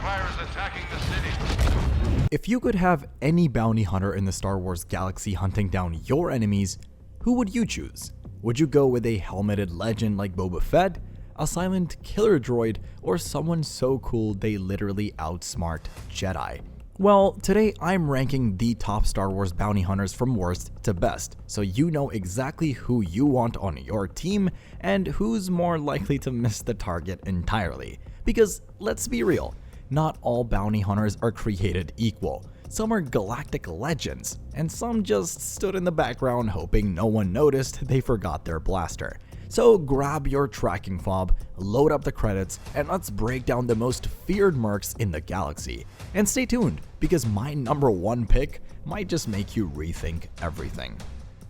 Empire is attacking the city. If you could have any bounty hunter in the Star Wars galaxy hunting down your enemies, who would you choose? Would you go with a helmeted legend like Boba Fett, a silent killer droid, or someone so cool they literally outsmart Jedi? Well, today I'm ranking the top Star Wars bounty hunters from worst to best, so you know exactly who you want on your team and who's more likely to miss the target entirely. Because let's be real, not all bounty hunters are created equal. Some are galactic legends, and some just stood in the background hoping no one noticed they forgot their blaster. So grab your tracking fob, load up the credits, and let's break down the most feared mercs in the galaxy. And stay tuned, because my number one pick might just make you rethink everything.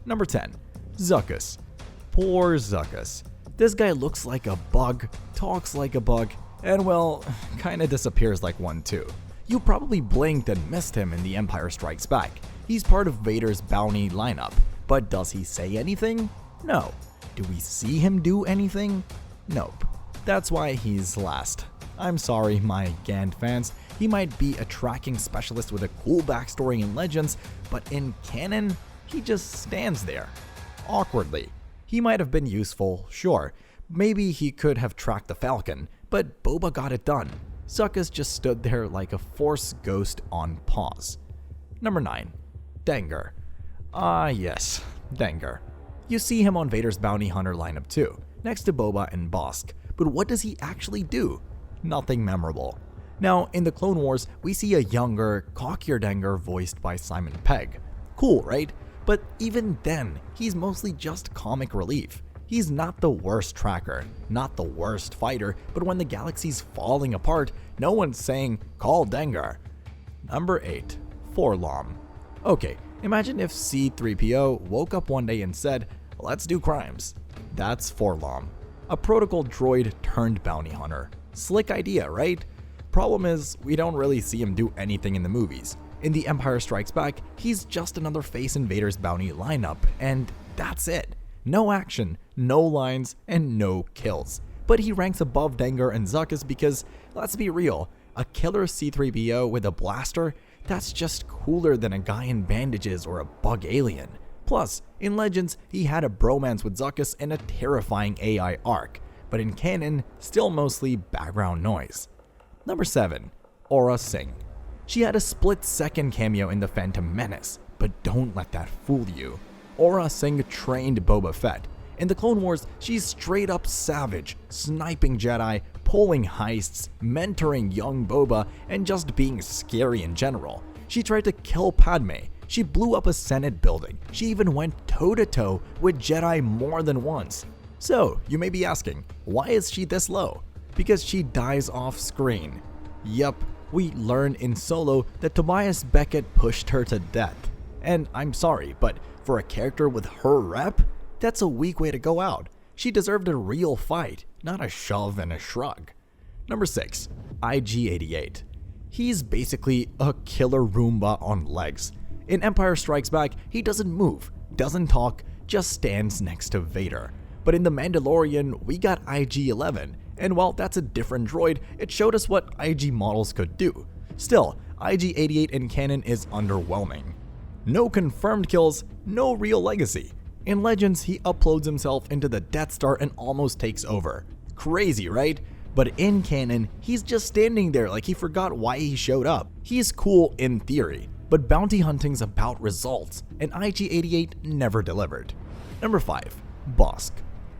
Number 10. Zuckuss. Poor Zuckuss. This guy looks like a bug, talks like a bug, and well, kinda disappears like one too. You probably blinked and missed him in The Empire Strikes Back. He's part of Vader's bounty lineup, but does he say anything? No. Do we see him do anything? Nope. That's why he's last. I'm sorry, my Gand fans. He might be a tracking specialist with a cool backstory in Legends, but in canon, he just stands there. Awkwardly. He might have been useful, sure. Maybe he could have tracked the Falcon, but Boba got it done. Zuckuss just stood there like a Force ghost on pause. Number 9. Dengar. Ah yes, Dengar. You see him on Vader's bounty hunter lineup too, next to Boba and Bossk, but what does he actually do? Nothing memorable. Now, in the Clone Wars, we see a younger, cockier Dengar voiced by Simon Pegg. Cool, right? But even then, he's mostly just comic relief. He's not the worst tracker, not the worst fighter, but when the galaxy's falling apart, no one's saying, call Dengar. Number 8. 4-LOM. Okay, imagine if C-3PO woke up one day and said, let's do crimes. That's 4-LOM. A protocol droid turned bounty hunter. Slick idea, right? Problem is, we don't really see him do anything in the movies. In The Empire Strikes Back, he's just another face in Vader's bounty lineup, and that's it. No action, no lines, and no kills. But he ranks above Dengar and Zuckuss because, let's be real, a killer C-3PO with a blaster, that's just cooler than a guy in bandages or a bug alien. Plus, in Legends, he had a bromance with Zuckuss and a terrifying AI arc, but in canon, still mostly background noise. Number 7. Aurra Sing. She had a split-second cameo in The Phantom Menace, but don't let that fool you. Aurra Sing trained Boba Fett. In the Clone Wars, she's straight up savage, sniping Jedi, pulling heists, mentoring young Boba, and just being scary in general. She tried to kill Padme. She blew up a Senate building. She even went toe-to-toe with Jedi more than once. So, you may be asking, why is she this low? Because she dies off screen. Yup, we learn in Solo that Tobias Beckett pushed her to death. And I'm sorry, but for a character with her rep, that's a weak way to go out. She deserved a real fight, not a shove and a shrug. Number 6. IG-88. He's basically a killer Roomba on legs. In Empire Strikes Back, he doesn't move, doesn't talk, just stands next to Vader. But in The Mandalorian, we got IG-11, and while that's a different droid, it showed us what IG models could do. Still, IG-88 in canon is underwhelming. No confirmed kills, no real legacy. In Legends, he uploads himself into the Death Star and almost takes over. Crazy, right? But in canon, he's just standing there like he forgot why he showed up. He's cool in theory, but bounty hunting's about results, and IG-88 never delivered. Number 5. Bossk.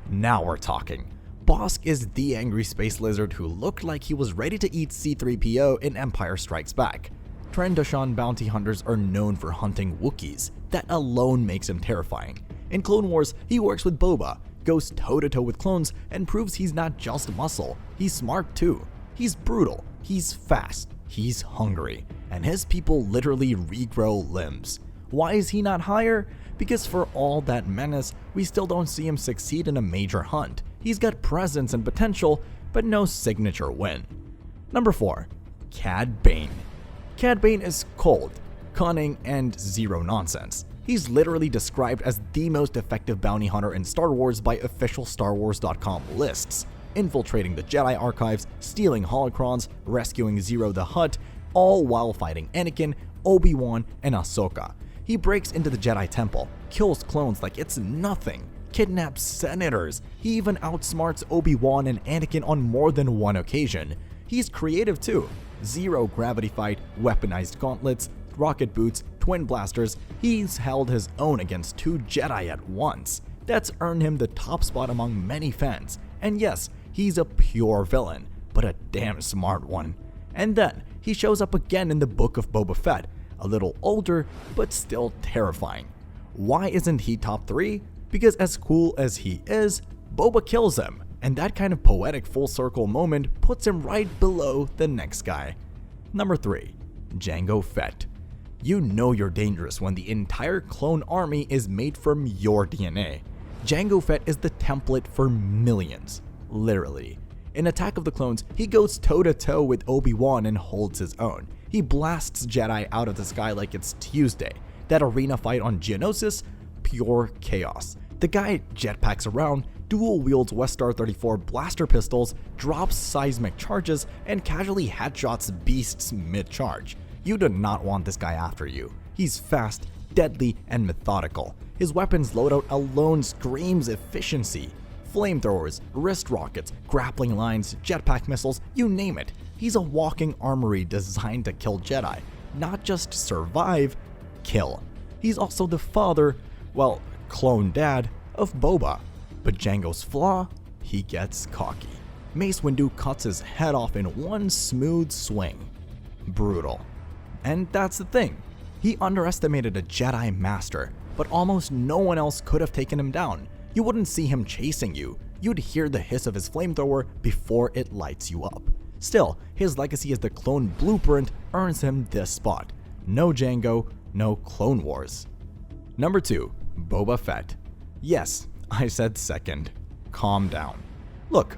Now we're talking. Bossk is the angry space lizard who looked like he was ready to eat C-3PO in Empire Strikes Back. Trandoshan bounty hunters are known for hunting Wookiees. That alone makes him terrifying. In Clone Wars, he works with Boba, goes toe-to-toe with clones, and proves he's not just muscle, he's smart too. He's brutal, he's fast, he's hungry, and his people literally regrow limbs. Why is he not higher? Because for all that menace, we still don't see him succeed in a major hunt. He's got presence and potential, but no signature win. Number 4. Cad Bane. Cad Bane is cold, cunning, and zero nonsense. He's literally described as the most effective bounty hunter in Star Wars by official StarWars.com lists. infiltrating the Jedi archives, stealing holocrons, rescuing Zero the Hutt, all while fighting Anakin, Obi-Wan, and Ahsoka. He breaks into the Jedi Temple, kills clones like it's nothing, kidnaps senators. He even outsmarts Obi-Wan and Anakin on more than one occasion. He's creative too. Zero gravity fight, weaponized gauntlets, rocket boots, twin blasters. He's held his own against 2 Jedi at once. That's earned him the top spot among many fans. And yes, he's a pure villain, but a damn smart one. And then, he shows up again in the Book of Boba Fett, a little older, but still terrifying. Why isn't he top 3? Because as cool as he is, Boba kills him, and that kind of poetic full circle moment puts him right below the next guy. Number 3. Jango Fett. You know you're dangerous when the entire clone army is made from your DNA. Jango Fett is the template for millions, literally. In Attack of the Clones, he goes toe-to-toe with Obi-Wan and holds his own. He blasts Jedi out of the sky like it's Tuesday. That arena fight on Geonosis, pure chaos. The guy jetpacks around, dual wields Westar 34 blaster pistols, drops seismic charges, and casually headshots beasts mid-charge. You do not want this guy after you. He's fast, deadly, and methodical. His weapons loadout alone screams efficiency. Flamethrowers, wrist rockets, grappling lines, jetpack missiles, you name it. He's a walking armory designed to kill Jedi, not just survive, kill. He's also the father, well, clone dad, of Boba. But Jango's flaw? He gets cocky. Mace Windu cuts his head off in one smooth swing. Brutal. And that's the thing. He underestimated a Jedi master, but almost no one else could have taken him down. You wouldn't see him chasing you. You'd hear the hiss of his flamethrower before it lights you up. Still, his legacy as the clone blueprint earns him this spot. No Jango, no Clone Wars. Number 2. Boba Fett. Yes, I said second. Calm down. Look,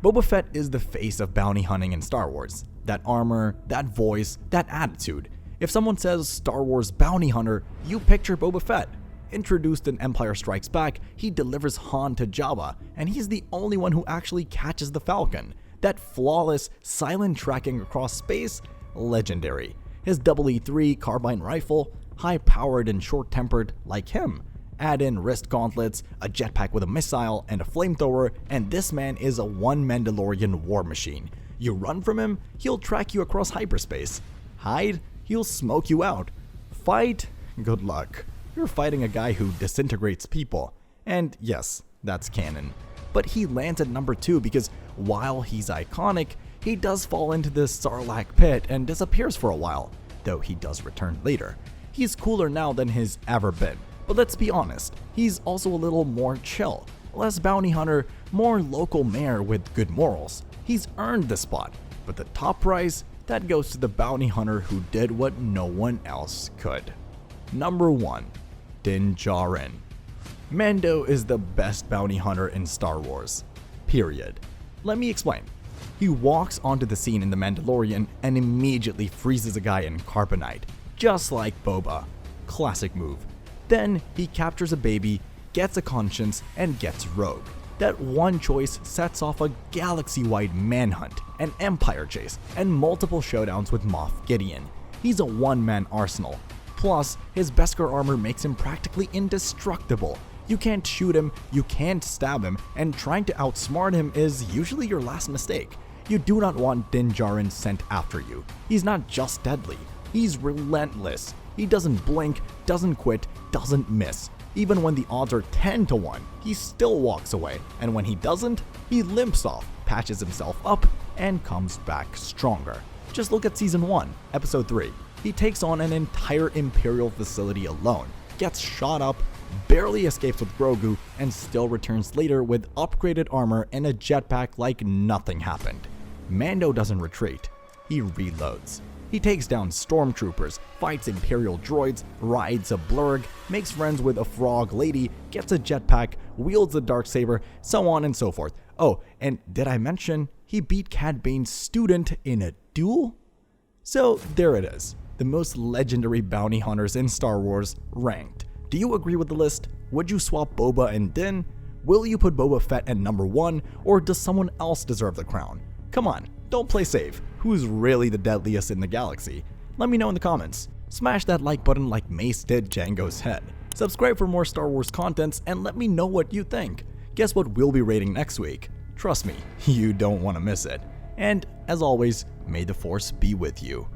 Boba Fett is the face of bounty hunting in Star Wars. That armor, that voice, that attitude. If someone says Star Wars bounty hunter, you picture Boba Fett. Introduced in Empire Strikes Back, he delivers Han to Jabba, and he's the only one who actually catches the Falcon. That flawless, silent tracking across space, legendary. His EE-3 carbine rifle, high-powered and short-tempered like him. Add in wrist gauntlets, a jetpack with a missile, and a flamethrower, and this man is a one Mandalorian war machine. You run from him, he'll track you across hyperspace. Hide, he'll smoke you out. Fight, good luck. You're fighting a guy who disintegrates people. And yes, that's canon. But he lands at number 2 because while he's iconic, he does fall into the Sarlacc pit and disappears for a while, though he does return later. He's cooler now than he's ever been, but let's be honest, he's also a little more chill, less bounty hunter, more local mayor with good morals. He's earned the spot, but the top prize, that goes to the bounty hunter who did what no one else could. Number 1. Djarin. Mando is the best bounty hunter in Star Wars. Period. Let me explain. He walks onto the scene in The Mandalorian and immediately freezes a guy in carbonite, just like Boba. Classic move. Then he captures a baby, gets a conscience, and gets rogue. That one choice sets off a galaxy-wide manhunt, an empire chase, and multiple showdowns with Moff Gideon. He's a one-man arsenal. Plus, his Beskar armor makes him practically indestructible. You can't shoot him, you can't stab him, and trying to outsmart him is usually your last mistake. You do not want Din Djarin sent after you. He's not just deadly, he's relentless. He doesn't blink, doesn't quit, doesn't miss. Even when the odds are 10 to 1, he still walks away, and when he doesn't, he limps off, patches himself up, and comes back stronger. Just look at Season 1, Episode 3. He takes on an entire Imperial facility alone, gets shot up, barely escapes with Grogu, and still returns later with upgraded armor and a jetpack like nothing happened. Mando doesn't retreat, he reloads. He takes down stormtroopers, fights Imperial droids, rides a blurg, makes friends with a frog lady, gets a jetpack, wields a darksaber, so on and so forth. Oh, and did I mention he beat Cad Bane's student in a duel? So there it is, the most legendary bounty hunters in Star Wars ranked. Do you agree with the list? Would you swap Boba and Din? Will you put Boba Fett at number 1, or does someone else deserve the crown? Come on, don't play safe. Who's really the deadliest in the galaxy? Let me know in the comments. Smash that like button like Mace did Jango's head. Subscribe for more Star Wars contents and let me know what you think. Guess what we'll be rating next week? Trust me, you don't want to miss it. And as always, may the Force be with you.